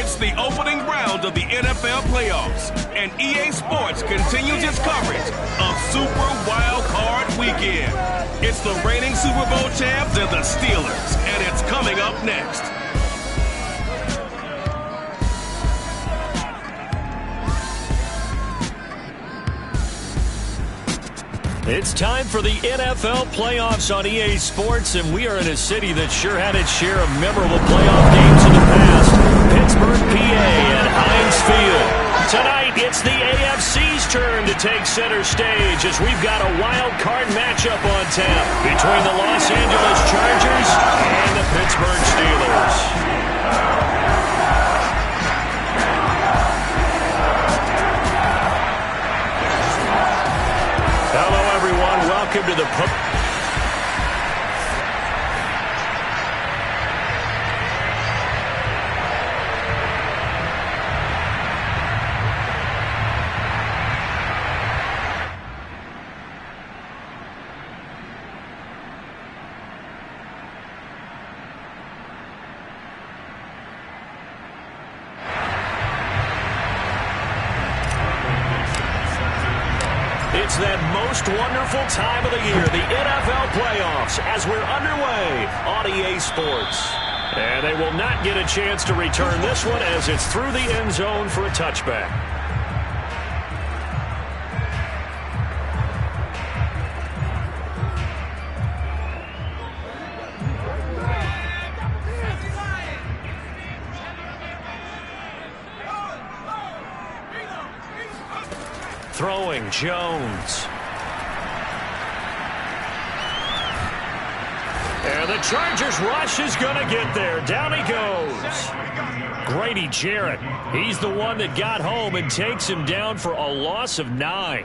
It's the opening round of the NFL playoffs, and EA Sports continues its coverage of Super Wild Card Weekend. It's the reigning Super Bowl champs and the Steelers, and it's coming up next. It's time for the NFL playoffs on EA Sports, and we are in a city that sure had its share of memorable playoff games in the past. Pittsburgh, PA at Heinz Field. Tonight, it's the AFC's turn to take center stage as we've got a wild card matchup on tap between the Los Angeles Chargers and the Pittsburgh Steelers. Welcome to the It's that most wonderful time of the year, the NFL playoffs, as we're underway on EA Sports. And they will not get a chance to return this one as it's through the end zone for a touchback. Throwing Jones. And the Chargers rush is going to get there. Down he goes. Grady Jarrett. He's the one that got home and takes him down for a loss of 9.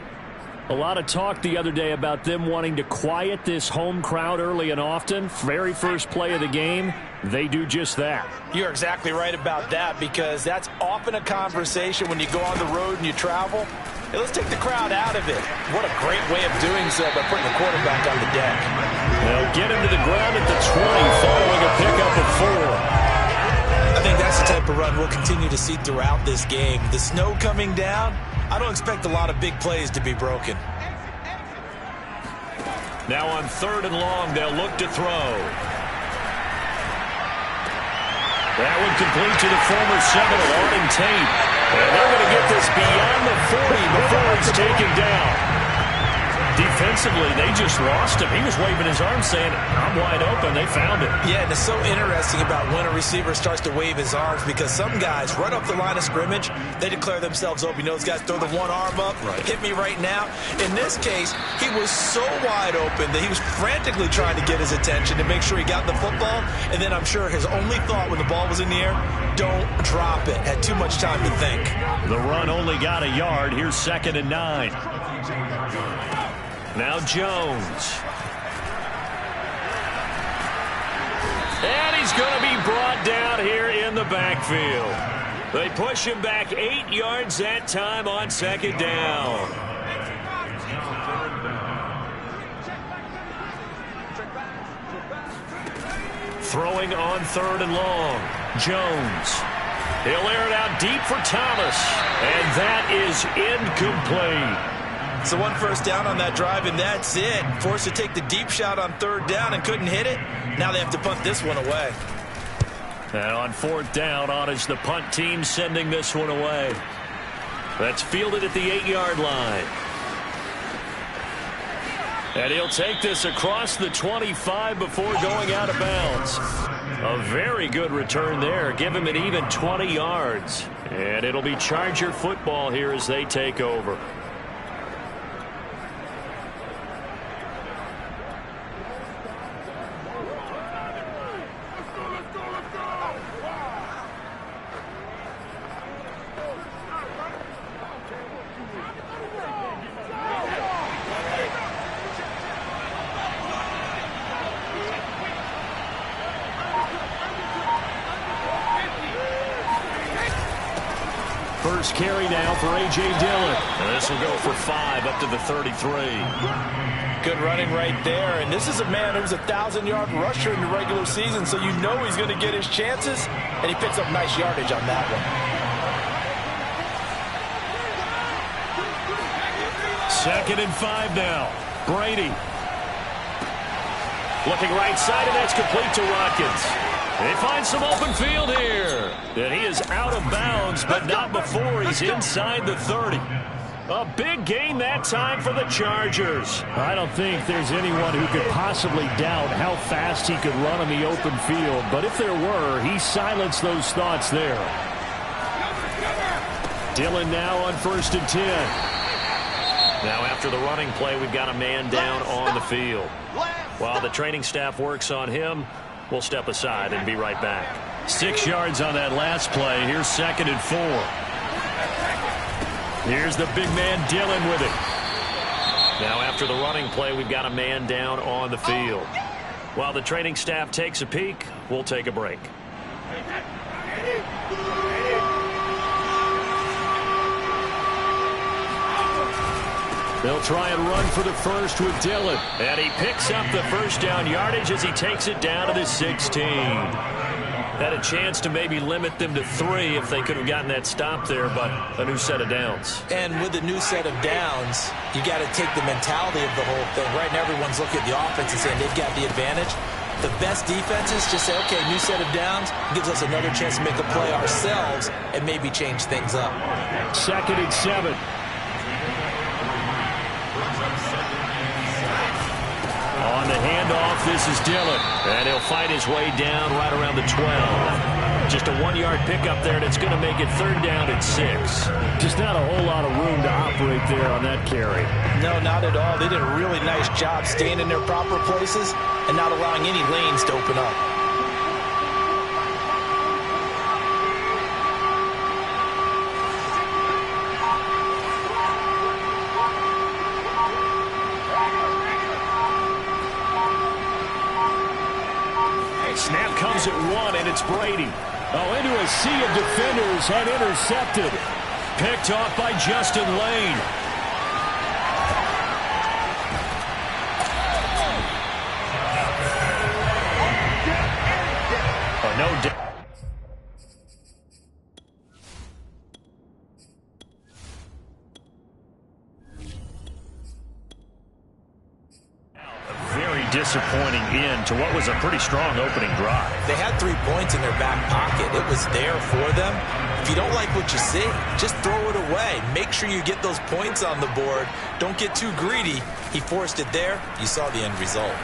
A lot of talk the other day about them wanting to quiet this home crowd early and often. Very first play of the game, they do just that. You're exactly right about that, because that's often a conversation when you go on the road and you travel. Hey, let's take the crowd out of it. What a great way of doing so by putting the quarterback on the deck. They'll get him to the ground at the 20 following a pickup of 4. I think that's the type of run we'll continue to see throughout this game. The snow coming down, I don't expect a lot of big plays to be broken. Now on 3rd and long, they'll look to throw. That one complete to the former Seminole, Arden Tate. And they're going to get this beyond the 40 before he's taken down. Defensively, they just lost him. He was waving his arms saying, I'm wide open. They found him. Yeah, and it's so interesting about when a receiver starts to wave his arms, because some guys right up the line of scrimmage, they declare themselves open. You know, those guys throw the one arm up, hit me right now. In this case, he was so wide open that he was frantically trying to get his attention to make sure he got the football. And then I'm sure his only thought when the ball was in the air, don't drop it. Had too much time to think. The run only got a yard. Here's 2nd and 9. Now Jones. And he's going to be brought down here in the backfield. They push him back 8 yards that time on 2nd down. Throwing on 3rd and long. Jones. He'll air it out deep for Thomas. And that is incomplete. So 1 first down on that drive, and that's it. Forced to take the deep shot on 3rd down and couldn't hit it. Now they have to punt this one away. And on 4th down, on is the punt team sending this one away. That's fielded at the 8-yard line. And he'll take this across the 25 before going out of bounds. A very good return there. Give him an even 20 yards. And it'll be Charger football here as they take over. First carry now for A.J. Dillon. And this will go for 5 up to the 33. Good running right there. And this is a man who was a 1,000-yard rusher in the regular season, so you know he's going to get his chances, and he picks up nice yardage on that one. Second and 5 now. Brady. Looking right side, and that's complete to Watkins. They find some open field here. And he is out of bounds, but not before he's inside the 30. A big gain that time for the Chargers. I don't think there's anyone who could possibly doubt how fast he could run on the open field. But if there were, he silenced those thoughts there. Dillon now on 1st and 10. Now after the running play, we've got a man down on the field. While the training staff works on him, we'll step aside and be right back. 6 yards on that last play. Here's 2nd and 4. Here's the big man Dillon with it. Now after the running play, we've got a man down on the field. While the training staff takes a peek, we'll take a break. They'll try and run for the first with Dillon. And he picks up the first down yardage as he takes it down to the 16. Had a chance to maybe limit them to 3 if they could have gotten that stop there, but a new set of downs. And with a new set of downs, you got to take the mentality of the whole thing. Right now, everyone's looking at the offense and saying they've got the advantage. The best defenses just say, okay, new set of downs, gives us another chance to make a play ourselves and maybe change things up. 2nd and 7. On the handoff, this is Dillon. And he'll fight his way down right around the 12. Just a 1-yard pickup there, and it's going to make it 3rd down and 6. Just not a whole lot of room to operate there on that carry. No, not at all. They did a really nice job staying in their proper places and not allowing any lanes to open up. Snap comes at 1, and it's Brady. Oh, into a sea of defenders and intercepted. Picked off by Justin Lane. Oh, no doubt. Disappointing end to what was a pretty strong opening drive. They had 3 points in their back pocket. It was there for them. If you don't like what you see, just throw it away. Make sure you get those points on the board. Don't get too greedy. He forced it there. You saw the end result.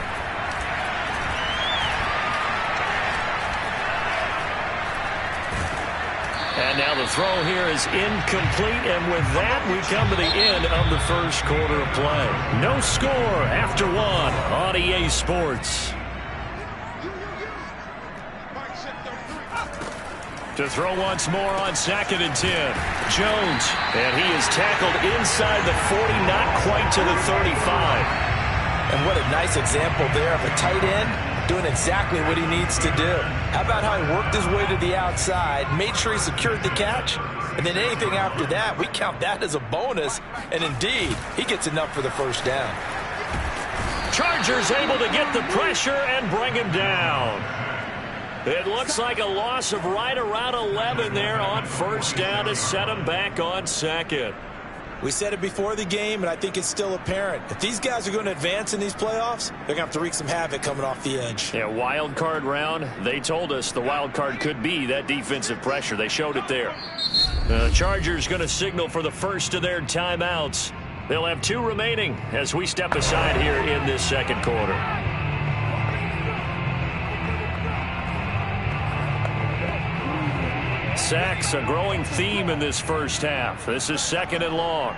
And now the throw here is incomplete, and with that, we come to the end of the first quarter of play. No score after 1 on EA Sports. To throw once more on 2nd and 10. Jones, and he is tackled inside the 40, not quite to the 35. And what a nice example there of a tight end doing exactly what he needs to do. How about how he worked his way to the outside, made sure he secured the catch, and then anything after that, we count that as a bonus, and indeed, he gets enough for the first down. Chargers able to get the pressure and bring him down. It looks like a loss of right around 11 there on 1st down to set him back on 2nd. We said it before the game, and I think it's still apparent. If these guys are going to advance in these playoffs, they're going to have to wreak some havoc coming off the edge. Yeah, wild card round. They told us the wild card could be that defensive pressure. They showed it there. The Chargers going to signal for the first of their timeouts. They'll have 2 remaining as we step aside here in this second quarter. Sacks, a growing theme in this first half. This is 2nd and long.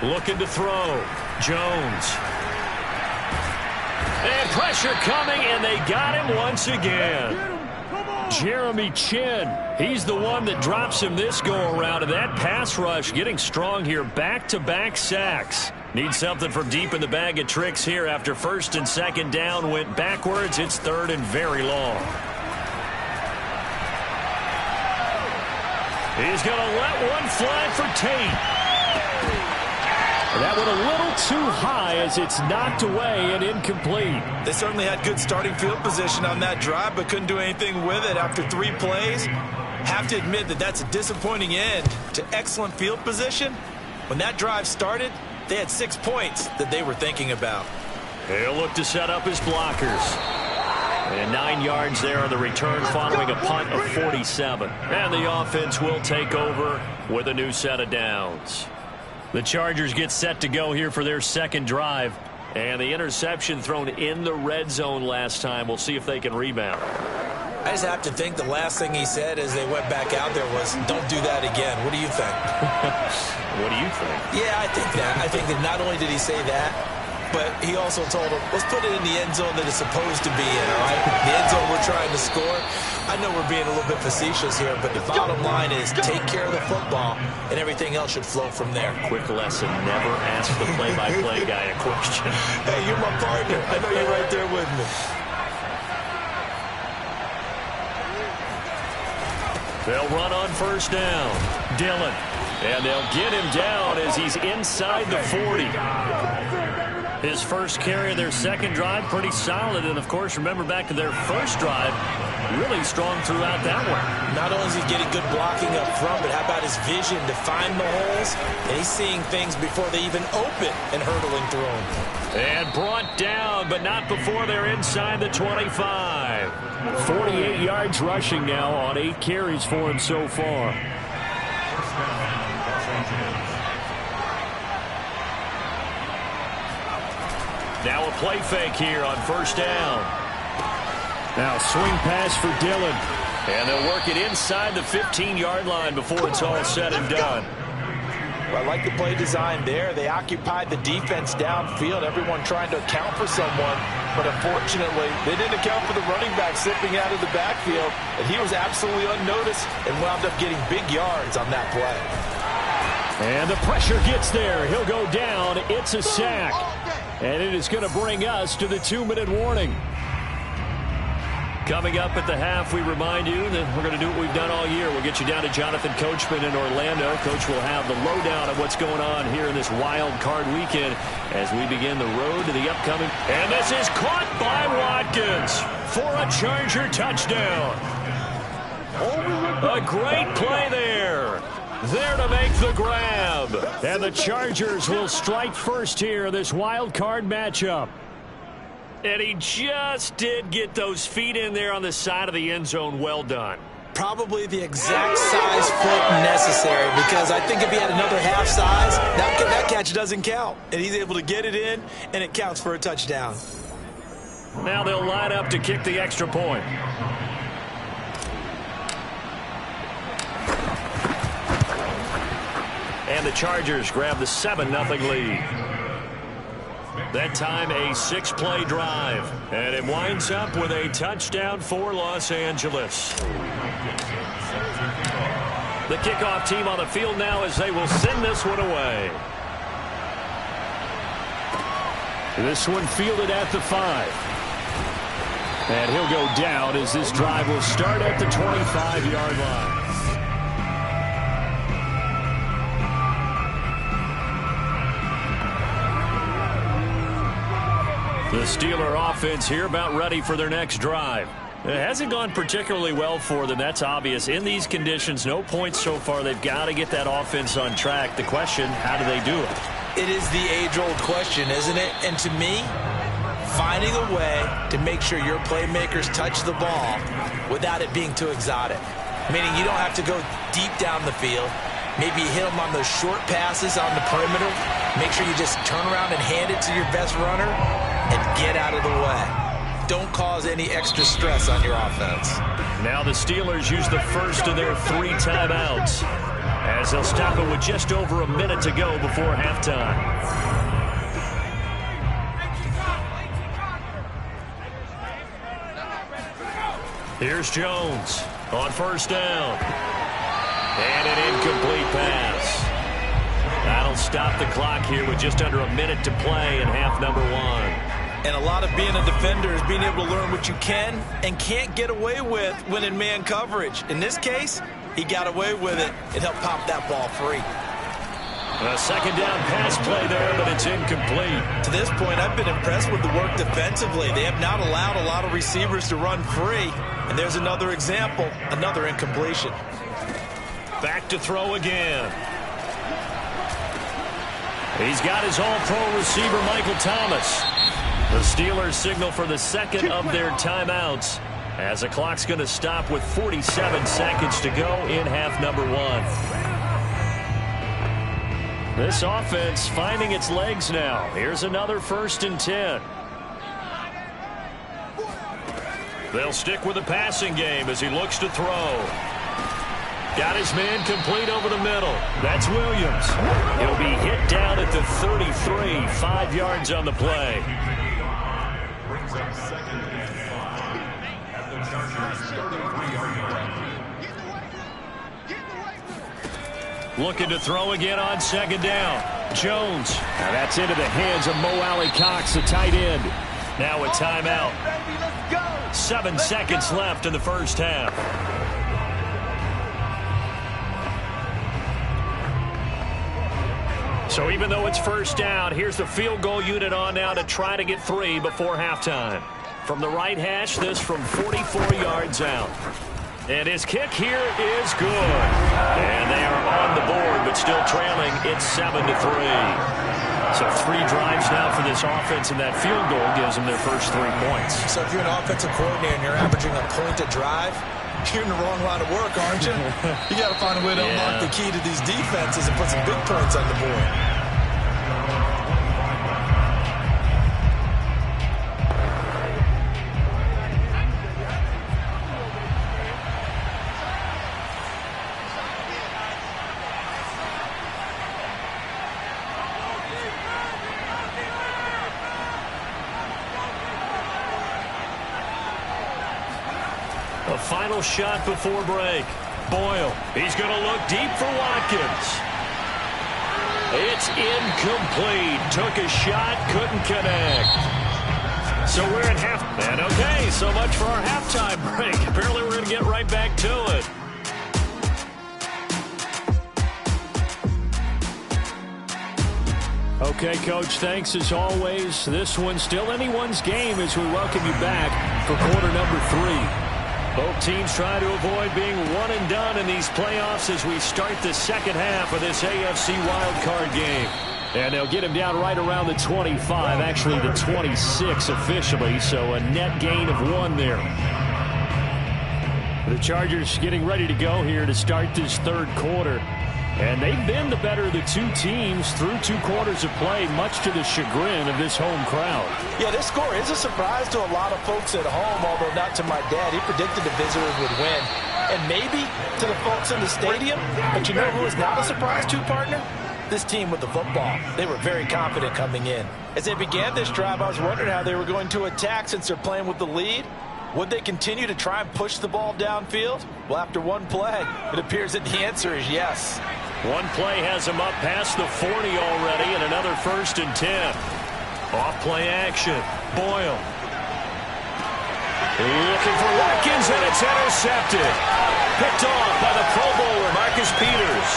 Looking to throw. Jones. And pressure coming, and they got him once again. Jeremy Chinn, he's the one that drops him this go-around, and that pass rush getting strong here. Back-to-back sacks. Need something from deep in the bag of tricks here after 1st and 2nd down went backwards. It's 3rd and very long. He's going to let one fly for Tate. That went a little too high as it's knocked away and incomplete. They certainly had good starting field position on that drive, but couldn't do anything with it after 3 plays. Have to admit that that's a disappointing end to excellent field position. When that drive started, they had 6 points that they were thinking about. He'll look to set up his blockers. And 9 yards there on the return following a punt of 47. And the offense will take over with a new set of downs. The Chargers get set to go here for their second drive. And the interception thrown in the red zone last time. We'll see if they can rebound. I just have to think the last thing he said as they went back out there was, don't do that again. What do you think? What do you think? Yeah, I think that. I think that not only did he say that, but he also told him, let's put it in the end zone that it's supposed to be in, all right? The end zone we're trying to score. I know we're being a little bit facetious here, but the bottom line is take care of the football, and everything else should flow from there. Quick lesson, never ask the play-by-play guy a question. Hey, you're my partner. I know you're right there with me. They'll run on first down. Dillon. And they'll get him down as he's inside the 40. His first carry of their second drive, pretty solid. And, of course, remember back to their first drive, really strong throughout that one. Not only is he getting good blocking up front, but how about his vision to find the holes? And he's seeing things before they even open and hurdling through them. And brought down, but not before they're inside the 25. 48 yards rushing now on 8 carries for him so far. Now a play fake here on first down. Now swing pass for Dillon. And they'll work it inside the 15-yard line before it's all said and done. Well, I like the play design there. They occupied the defense downfield, everyone trying to account for someone. But unfortunately, they didn't account for the running back slipping out of the backfield. And he was absolutely unnoticed and wound up getting big yards on that play. And the pressure gets there. He'll go down. It's a sack. And it is going to bring us to the 2-minute warning. Coming up at the half, we remind you that we're going to do what we've done all year. We'll get you down to Jonathan Coachman in Orlando. Coach will have the lowdown of what's going on here in this wild card weekend as we begin the road to the upcoming. And this is caught by Watkins for a Charger touchdown. A great play there. There to make the grab. And the Chargers will strike first here in this wild card matchup. And he just did get those feet in there on the side of the end zone. Well done. Probably the exact size foot necessary, because I think if he had another half size, that catch doesn't count. And he's able to get it in, and it counts for a touchdown. Now they'll line up to kick the extra point. And the Chargers grab the 7-0 lead. That time a 6-play drive. And it winds up with a touchdown for Los Angeles. The kickoff team on the field now as they will send this one away. This one fielded at the 5. And he'll go down as this drive will start at the 25-yard line. The Steeler offense here about ready for their next drive. It hasn't gone particularly well for them. That's obvious. In these conditions, no points so far. They've got to get that offense on track. The question, how do they do it? It is the age-old question, isn't it? And to me, finding a way to make sure your playmakers touch the ball without it being too exotic. Meaning you don't have to go deep down the field. Maybe hit them on those short passes on the perimeter. Make sure you just turn around and hand it to your best runner and get out of the way. Don't cause any extra stress on your offense. Now the Steelers use the first of their 3 timeouts as they'll stop it with just over a minute to go before halftime. Here's Jones on first down. And an incomplete pass. That'll stop the clock here with just under a minute to play in half number 1. And a lot of being a defender is being able to learn what you can and can't get away with when in man coverage. In this case, He got away with it and helped pop that ball free. A second down pass play there, but it's incomplete. To this point, I've been impressed with the work defensively. They have not allowed a lot of receivers to run free. And there's another example, another incompletion. Back to throw again. He's got his all-pro receiver, Michael Thomas. The Steelers signal for the second of their timeouts, as the clock's going to stop with 47 seconds to go in half number one. This offense finding its legs now. Here's another 1st and 10. They'll stick with the passing game as he looks to throw. Got his man complete over the middle. That's Williams. He'll be hit down at the 33, 5 yards on the play. Looking to throw again on 2nd down. Jones. Now that's into the hands of Mo Alley-Cox, the tight end. Now a timeout. 7 seconds left in the first half. So even though it's 1st down, here's the field goal unit on now to try to get 3 before halftime. From the right hash, this from 44 yards out. And his kick here is good. And they are on the board, but still trailing. It's 7-3. So 3 drives now for this offense, and that field goal gives them their first 3 points. So if you're an offensive coordinator and you're averaging a point a drive, you're in the wrong line of work, aren't you? You got to find a way to unlock the key to these defenses and put some big points on the board. A final shot before break. Boyle. He's going to look deep for Watkins. It's incomplete. Took a shot, couldn't connect. So we're at half. And okay, so much for our halftime break. Apparently we're going to get right back to it. Okay, Coach, thanks as always. This one's still anyone's game as we welcome you back for quarter number 3. Both teams try to avoid being one and done in these playoffs as we start the second half of this AFC wildcard game. And they'll get him down right around the 25, actually the 26 officially, so a net gain of 1 there. The Chargers getting ready to go here to start this 3rd quarter. And they've been the better of the 2 teams through 2 quarters of play, much to the chagrin of this home crowd. Yeah, this score is a surprise to a lot of folks at home, although not to my dad. He predicted the visitors would win. And maybe to the folks in the stadium. But you know who is not a surprise to, partner? This team with the football. They were very confident coming in. As they began this drive, I was wondering how they were going to attack since they're playing with the lead. Would they continue to try and push the ball downfield? Well, after 1 play, it appears that the answer is yes. 1 play has him up past the 40 already, and another 1st and 10. Off play action. Boyle. Looking for Watkins, and it's intercepted. Picked off by the Pro Bowler, Marcus Peters.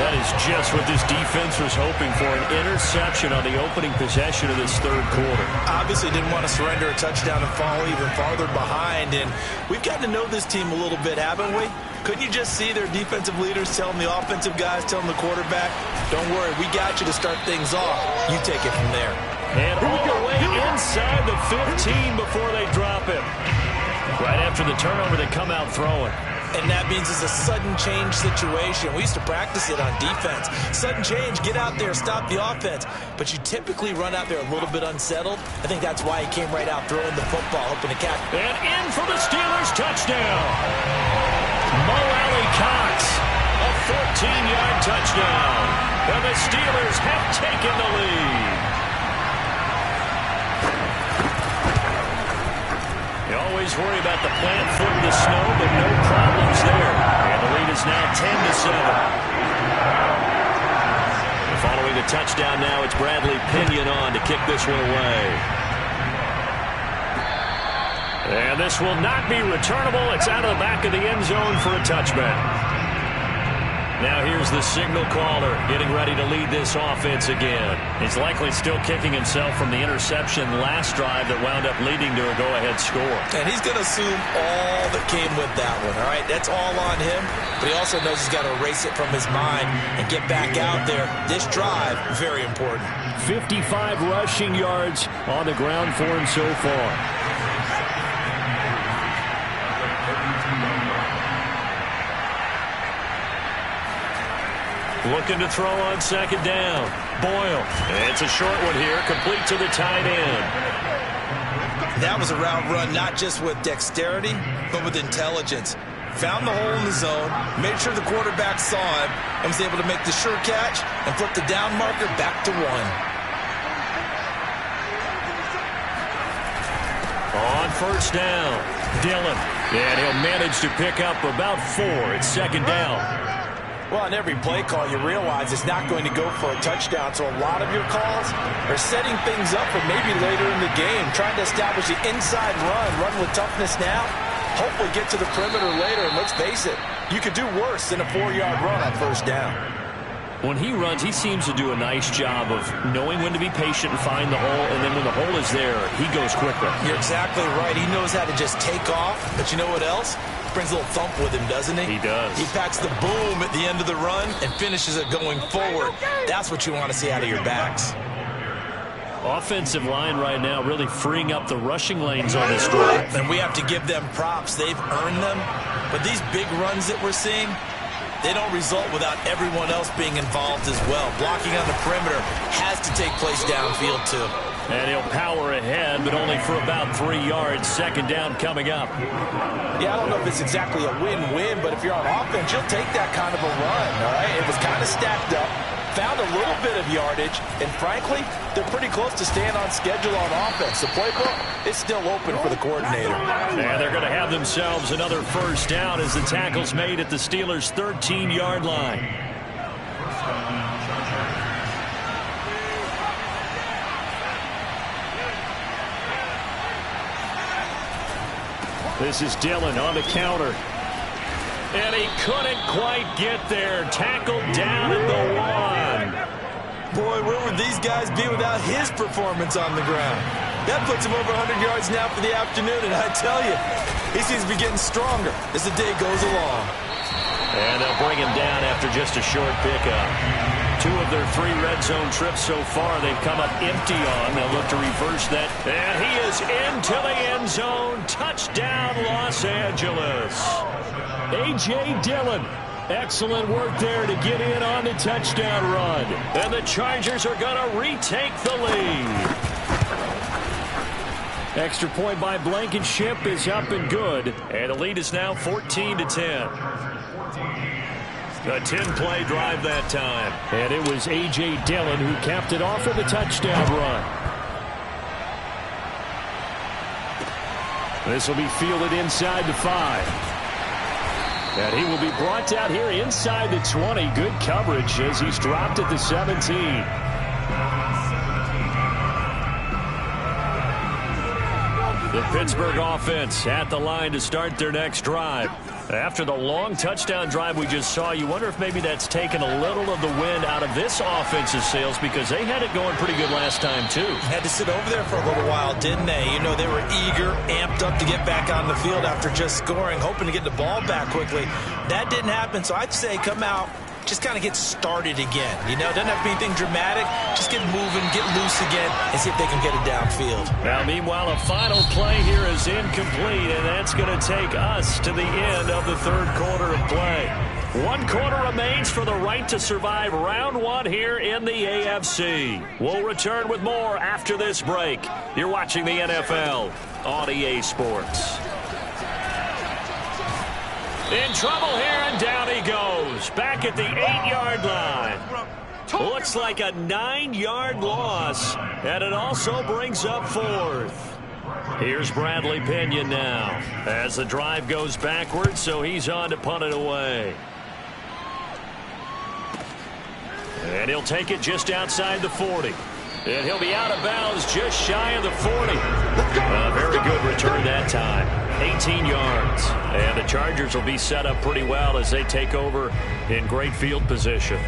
That is just what this defense was hoping for, an interception on the opening possession of this 3rd quarter. Obviously didn't want to surrender a touchdown and fall even farther behind, and we've gotten to know this team a little bit, haven't we? Couldn't you just see their defensive leaders telling the offensive guys, telling the quarterback, don't worry, we got you to start things off. You take it from there. And all the way inside the 15 before they drop him. Right after the turnover, they come out throwing. And that means it's a sudden change situation. We used to practice it on defense. Sudden change, get out there, stop the offense. But you typically run out there a little bit unsettled. I think that's why he came right out throwing the football, hoping to catch. And in for the Steelers touchdown. Mo Alley-Cox, a 14-yard touchdown. And the Steelers have taken the lead. You always worry about the plant foot in the snow, but no problems there. And the lead is now 10-7. Following the touchdown now, it's Bradley Pinion on to kick this one away. And this will not be returnable. It's out of the back of the end zone for a touchback. Now here's the signal caller getting ready to lead this offense again. He's likely still kicking himself from the interception last drive that wound up leading to a go-ahead score. And he's going to assume all that came with that one, all right? That's all on him, but he also knows he's got to erase it from his mind and get back out there. This drive, very important. 55 rushing yards on the ground for him so far. Looking to throw on second down. Boyle. It's a short one here, complete to the tight end. That was a route run not just with dexterity, but with intelligence. Found the hole in the zone, made sure the quarterback saw him, and was able to make the sure catch and flip the down marker back to 1. On first down, Dillon. And he'll manage to pick up about 4. It's second down. Well, on every play call, you realize it's not going to go for a touchdown, so a lot of your calls are setting things up for maybe later in the game, trying to establish the inside run with toughness now, hopefully get to the perimeter later, and let's face it, you could do worse than a 4-yard run on first down. When he runs, he seems to do a nice job of knowing when to be patient and find the hole, and then when the hole is there, he goes quicker. You're exactly right. He knows how to just take off, but you know what else? Brings a little thump with him, doesn't he? He does. He packs the boom at the end of the run and finishes it going forward. That's what you want to see out of your backs. Offensive line right now really freeing up the rushing lanes on this drive. And we have to give them props. They've earned them. But these big runs that we're seeing, they don't result without everyone else being involved as well. Blocking on the perimeter has to take place downfield, too. And he'll power ahead, but only for about 3 yards. Second down coming up. Yeah, I don't know if it's exactly a win-win, but if you're on offense, you'll take that kind of a run, all right? It was kind of stacked up, found a little bit of yardage, and frankly, they're pretty close to staying on schedule on offense. The playbook is still open for the coordinator. And they're going to have themselves another first down as the tackle's made at the Steelers' 13-yard line. This is Dillon on the counter. And he couldn't quite get there. Tackled down at the 1. Boy, where would these guys be without his performance on the ground? That puts him over 100 yards now for the afternoon, and I tell you, he seems to be getting stronger as the day goes along. And they'll bring him down after just a short pickup. 2 of their 3 red zone trips so far they've come up empty on. They'll look to reverse that. And he is into the end zone. Touchdown, Los Angeles. A.J. Dillon. Excellent work there to get in on the touchdown run. And the Chargers are going to retake the lead. Extra point by Blankenship is up and good. And the lead is now 14-10. A 10-play drive that time. And it was A.J. Dillon who capped it off with a touchdown run. This will be fielded inside the 5. And he will be brought down here inside the 20. Good coverage as he's dropped at the 17. The Pittsburgh offense at the line to start their next drive. After the long touchdown drive we just saw, you wonder if maybe that's taken a little of the wind out of this offense's sails because they had it going pretty good last time, too. Had to sit over there for a little while, didn't they? You know, they were eager, amped up to get back on the field after just scoring, hoping to get the ball back quickly. That didn't happen, so I'd say come out, just kind of get started again. You know, doesn't have to be anything dramatic. Just get moving, get loose again, and see if they can get it downfield. Now, meanwhile, a final play here is incomplete, and that's going to take us to the end of the third quarter of play. 1 quarter remains for the right to survive round 1 here in the AFC. We'll return with more after this break. You're watching the NFL on EA Sports. In trouble here, and down he goes. Back at the 8-yard line. Looks like a 9-yard loss, and it also brings up 4th. Here's Bradley Pinion now as the drive goes backwards, so he's on to punt it away. And he'll take it just outside the 40. And he'll be out of bounds just shy of the 40. A very good return that time. 18 yards. And the Chargers will be set up pretty well as they take over in great field position.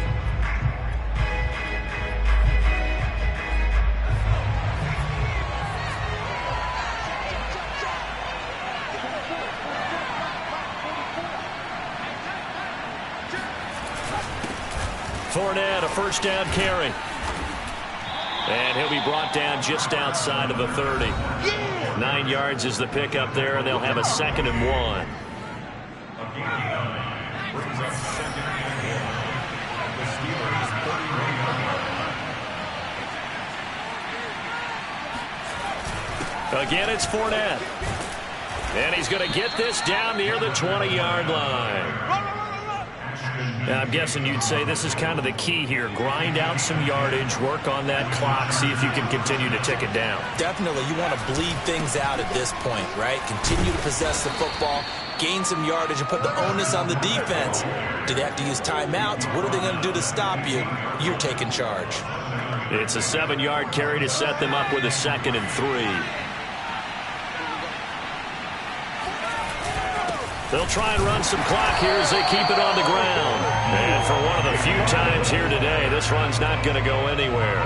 Fournette, a first down carry. And he'll be brought down just outside of the 30. 9 yards is the pickup there, and they'll have a 2nd and 1. Again, it's Fournette. And he's going to get this down near the 20-yard line. Now, I'm guessing you'd say this is kind of the key here. Grind out some yardage, work on that clock, see if you can continue to tick it down. Definitely, you want to bleed things out at this point, right? Continue to possess the football, gain some yardage, and put the onus on the defense. Do they have to use timeouts? What are they going to do to stop you? You're taking charge. It's a 7-yard carry to set them up with a 2nd and 3. They'll try and run some clock here as they keep it on the ground. And for one of the few times here today, this run's not going to go anywhere.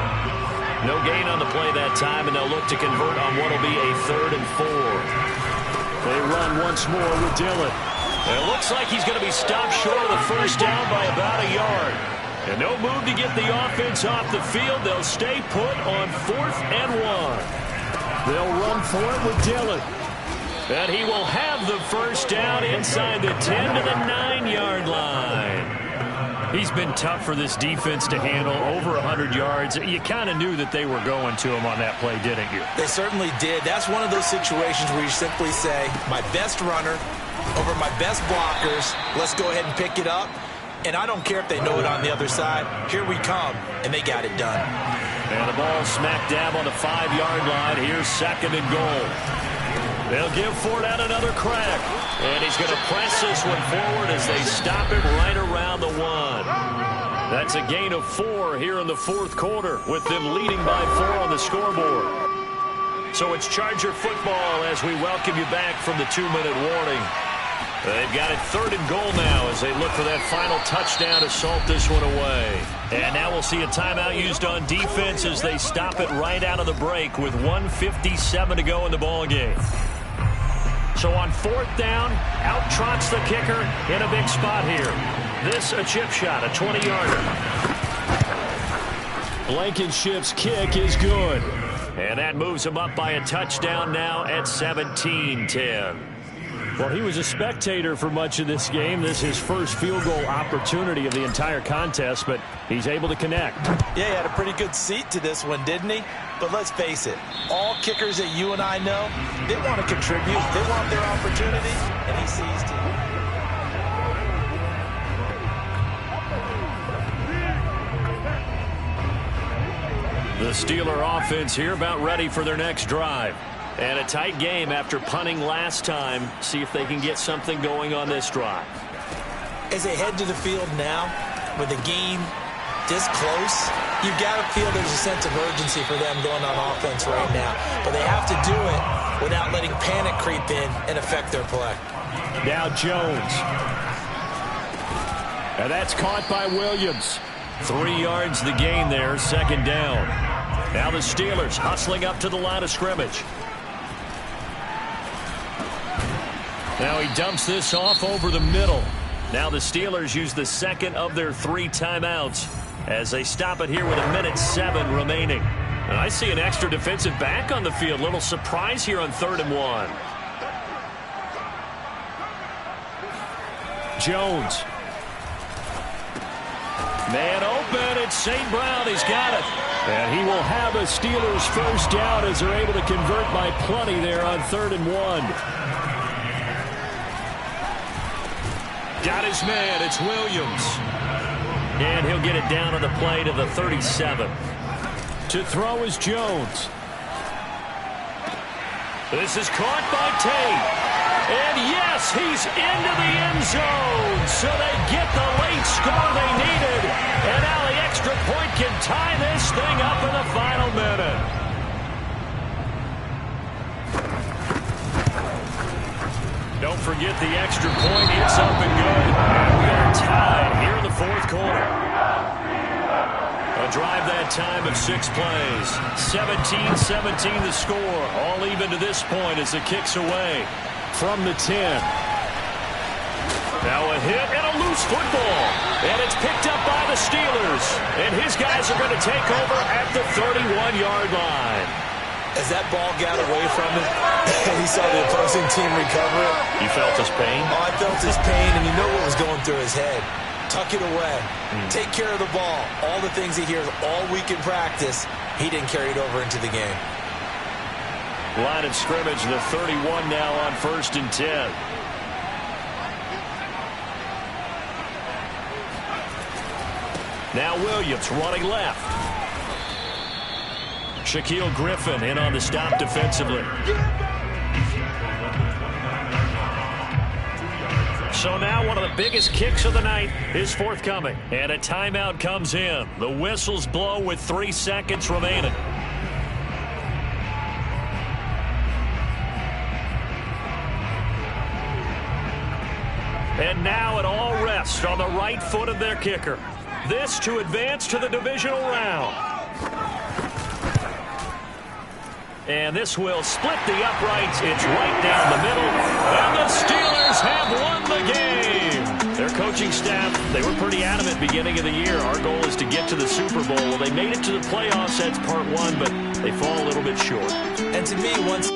No gain on the play that time, and they'll look to convert on what will be a 3rd and 4. They run once more with Dillon. It looks like he's going to be stopped short of the first down by about a yard. And no move to get the offense off the field. They'll stay put on 4th and 1. They'll run for it with Dillon. And he will have the first down inside the 10 to the 9-yard line. He's been tough for this defense to handle, over 100 yards. You kind of knew that they were going to him on that play, didn't you? They certainly did. That's one of those situations where you simply say, my best runner over my best blockers, let's go ahead and pick it up. And I don't care if they know it on the other side. Here we come, and they got it done. And the ball smack dab on the 5-yard line. Here's 2nd and goal. They'll give Fournette another crack. And he's going to press this one forward as they stop him right around the 1. That's a gain of 4 here in the 4th quarter, with them leading by 4 on the scoreboard. So it's Charger football as we welcome you back from the 2-minute warning. They've got it 3rd and goal now as they look for that final touchdown to salt this one away. And now we'll see a timeout used on defense as they stop it right out of the break with 1:57 to go in the ball game. So on 4th down, out trots the kicker in a big spot here. This a chip shot, a 20-yarder. Blankenship's kick is good. And that moves him up by a touchdown now at 17-10. Well, he was a spectator for much of this game. This is his first field goal opportunity of the entire contest, but he's able to connect. Yeah, he had a pretty good seat to this one, didn't he? But let's face it, all kickers that you and I know, they want to contribute. They want their opportunity, and he seized it. The Steeler offense here about ready for their next drive. And a tight game after punting last time. See if they can get something going on this drive. As they head to the field now, with the game this close, you've got to feel there's a sense of urgency for them going on offense right now. But they have to do it without letting panic creep in and affect their play. Now Jones. And that's caught by Williams. 3 yards the gain there, 2nd down. Now the Steelers hustling up to the line of scrimmage. Now he dumps this off over the middle. Now the Steelers use the 2nd of their 3 timeouts as they stop it here with 1:07 remaining. And I see an extra defensive back on the field. Little surprise here on 3rd and 1. Jones. Man open, it's St. Brown. He's got it. And he will have a Steelers first down as they're able to convert by plenty there on 3rd and 1. Got his man. It's Williams. And he'll get it down on the play to the 37. To throw is Jones. This is caught by Tate. And yes, he's into the end zone. So they get the late score they needed. And now the extra point can tie this thing up in the final minute. forget the extra point. It's up and good. And we are tied here in the fourth quarter. A drive that time of 6 plays. 17-17 the score. All even to this point as the kick's away from the 10. Now a hit and a loose football. And it's picked up by the Steelers. And his guys are going to take over at the 31-yard line. As that ball got away from him, and he saw the opposing team recover it. You felt his pain? Oh, I felt his pain, and you know what was going through his head. Tuck it away. Take care of the ball. All the things he hears all week in practice, he didn't carry it over into the game. Line of scrimmage, the 31 now on 1st and 10. Now Williams running left. Shaquill Griffin in on the stop defensively. So now one of the biggest kicks of the night is forthcoming. And a timeout comes in. The whistles blow with 3 seconds remaining. And now it all rests on the right foot of their kicker. This to advance to the divisional round. And this will split the uprights. It's right down the middle. And the Steelers have won the game. Their coaching staff, they were pretty adamant beginning of the year. Our goal is to get to the Super Bowl. Well, they made it to the playoffs. That's part 1, but they fall a little bit short. And to me, once